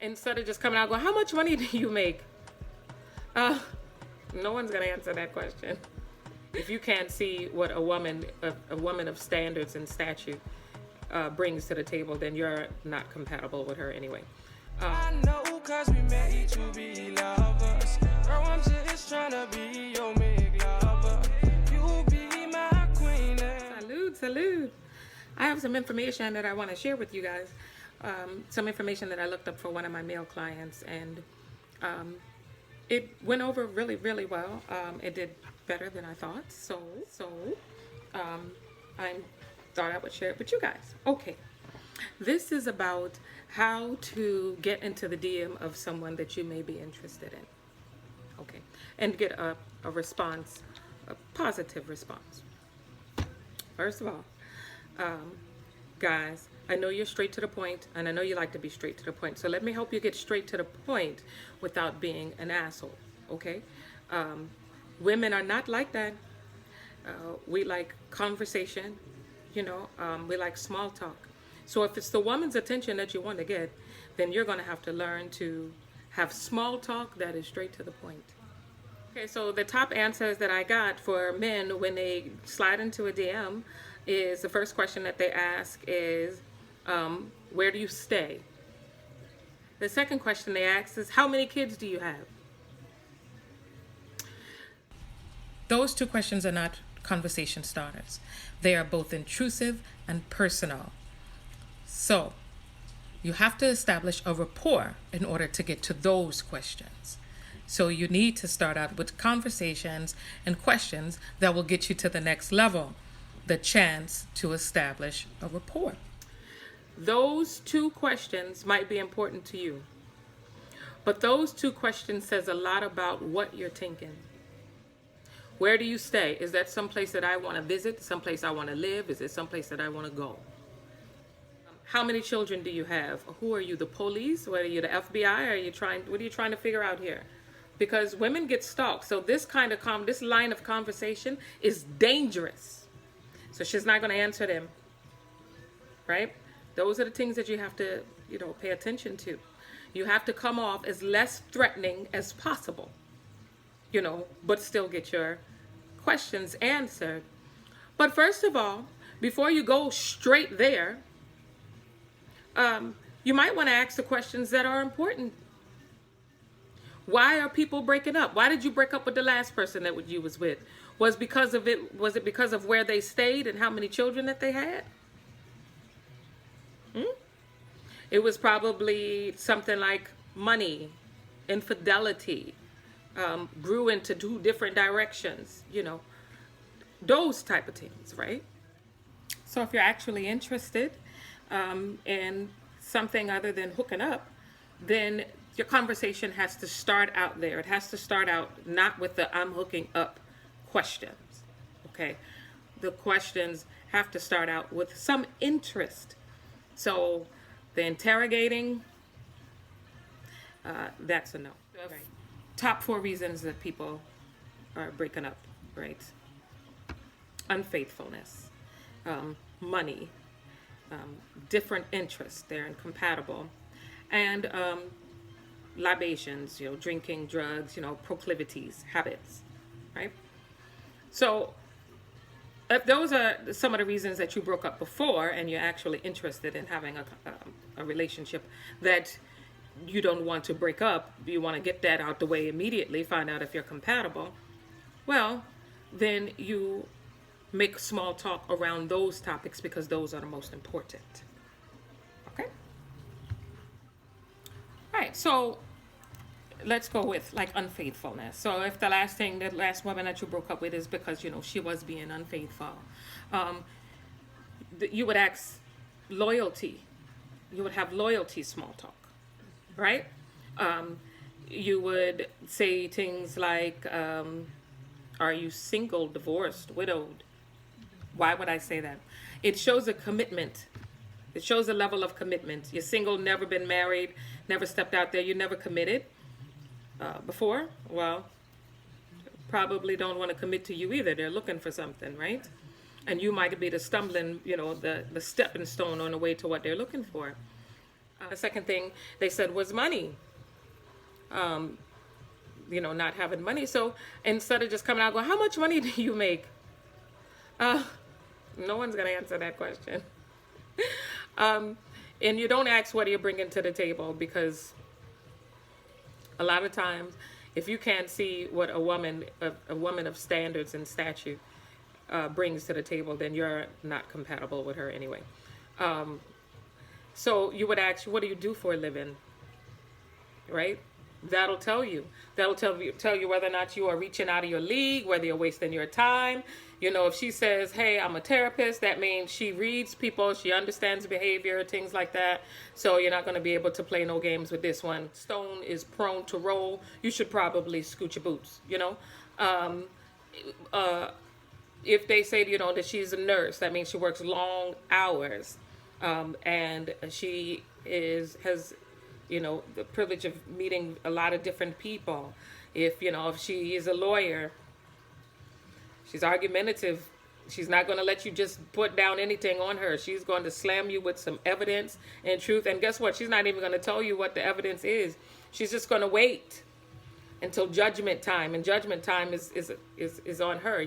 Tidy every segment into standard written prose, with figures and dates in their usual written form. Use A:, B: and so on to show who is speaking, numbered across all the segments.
A: Instead of just coming out going, how much money do you make? No one's gonna answer that question. If you can't see what a woman of standards and stature brings to the table, then you're not compatible with her anyway.
B: I know, cause we made to be lovers. Girl, I'm just trying to be your big lover. You be my queen.
A: Salute, salute. I have some information that I want to share with you guys. Some information that I looked up for one of my male clients, and it went over really, really well. It did better than I thought. So I thought I would share it with you guys. Okay. This is about how to get into the DM of someone that you may be interested in. Okay. And get a response, a positive response. First of all, guys, I know you're straight to the point, and I know you like to be straight to the point. So let me help you get straight to the point without being an asshole, okay? Women are not like that. We like conversation, you know, we like small talk. So if it's the woman's attention that you want to get, then you're going to have to learn to have small talk that is straight to the point. Okay, so the top answers that I got for men when they slide into a DM is the first question that they ask is, where do you stay? The second question they ask is, how many kids do you have? Those two questions are not conversation starters. They are both intrusive and personal. So you have to establish a rapport in order to get to those questions. So you need to start out with conversations and questions that will get you to the next level, the chance to establish a rapport. Those two questions might be important to you, but those two questions says a lot about what you're thinking. Where do you stay? Is that someplace that I want to visit? Someplace I want to live? Is it someplace that I want to go? How many children do you have? Who are you, the police? Or are you the FBI? What are you trying to figure out here? Because women get stalked. So this kind of this line of conversation is dangerous. So she's not going to answer them, right? Those are the things that you have to, pay attention to. You have to come off as less threatening as possible, but still get your questions answered. But first of all, before you go straight there, you might want to ask the questions that are important. Why are people breaking up? Why did you break up with the last person that you was with? Was it because of where they stayed and how many children that they had? It was probably something like money, infidelity, grew into two different directions, those type of things, right? So if you're actually interested in something other than hooking up, then your conversation has to start out there. It has to start out not with the I'm hooking up questions, okay? The questions have to start out with some interest. So the interrogating, that's a no. Right. Top 4 reasons that people are breaking up, right? Unfaithfulness, money, different interests, they're incompatible, and libations, drinking, drugs, proclivities, habits, right? So if those are some of the reasons that you broke up before and you're actually interested in having a relationship that you don't want to break up, you want to get that out the way immediately, find out if you're compatible, well, then you make small talk around those topics because those are the most important. Okay? All right, so let's go with like unfaithfulness. So if the last woman that you broke up with is because, she was being unfaithful, you would ask loyalty. You would have loyalty small talk, right? You would say things like, are you single, divorced, widowed? Why would I say that? It shows a commitment. It shows a level of commitment. You're single, never been married, never stepped out there, you never committed before. Well, probably don't want to commit to you either. They're looking for something, right? And you might be the stumbling, the stepping stone on the way to what they're looking for. The second thing they said was money. Not having money. So instead of just coming out going, how much money do you make? No one's going to answer that question. And you don't ask what you're bringing to the table, because a lot of times, if you can't see what a woman of standards and stature brings to the table, then you're not compatible with her anyway. So you would ask, what do you do for a living? Right? That'll tell you. That'll tell you whether or not you are reaching out of your league, whether you're wasting your time. If she says, hey, I'm a therapist, that means she reads people, she understands behavior, things like that. So you're not going to be able to play no games with this one. Stone is prone to roll. You should probably scoot your boots, If they say, that she's a nurse, that means she works long hours. And she has the privilege of meeting a lot of different people. If she is a lawyer, she's argumentative. She's not going to let you just put down anything on her. She's going to slam you with some evidence and truth. And guess what? She's not even going to tell you what the evidence is. She's just going to wait until judgment time. And judgment time is on her,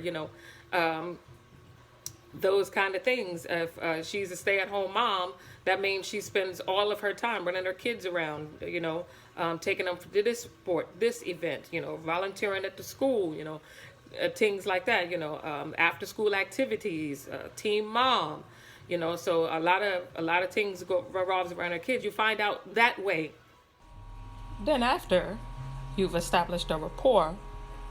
A: those kind of things. If she's a stay-at-home mom, that means she spends all of her time running her kids around, taking them to this sport, this event, volunteering at the school, things like that, after school activities, team mom, so a lot of things revolves around her kids. You find out that way. Then after you've established a rapport,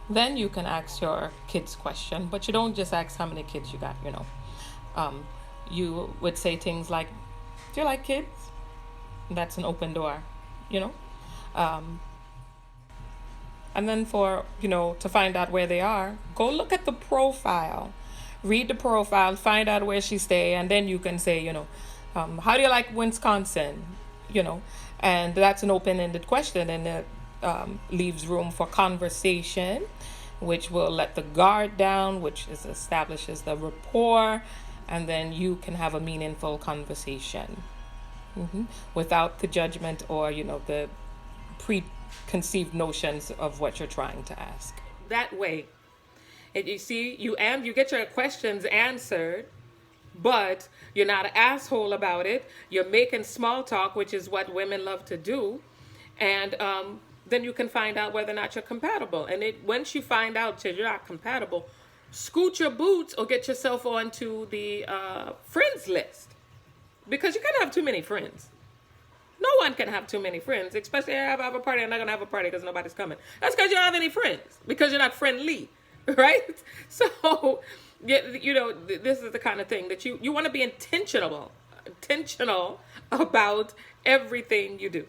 A: then you can ask your kids question, but you don't just ask how many kids you got, you would say things like, do you like kids? That's an open door, and then for, to find out where they are, go look at the profile, read the profile, find out where she stay, and then you can say, how do you like Wisconsin? And that's an open-ended question, and it leaves room for conversation, which will let the guard down, which establishes the rapport, and then you can have a meaningful conversation without the judgment or, the preconceived notions of what you're trying to ask. That way, and you see, you get your questions answered, but you're not an asshole about it. You're making small talk, which is what women love to do, and then you can find out whether or not you're compatible. And once you find out that you're not compatible, scoot your boots or get yourself onto the friends list, because you can't have too many friends. No one can have too many friends, especially if I have a party. I'm not going to have a party because nobody's coming. That's because you don't have any friends, because you're not friendly, right? So, this is the kind of thing that you want to be intentional about everything you do.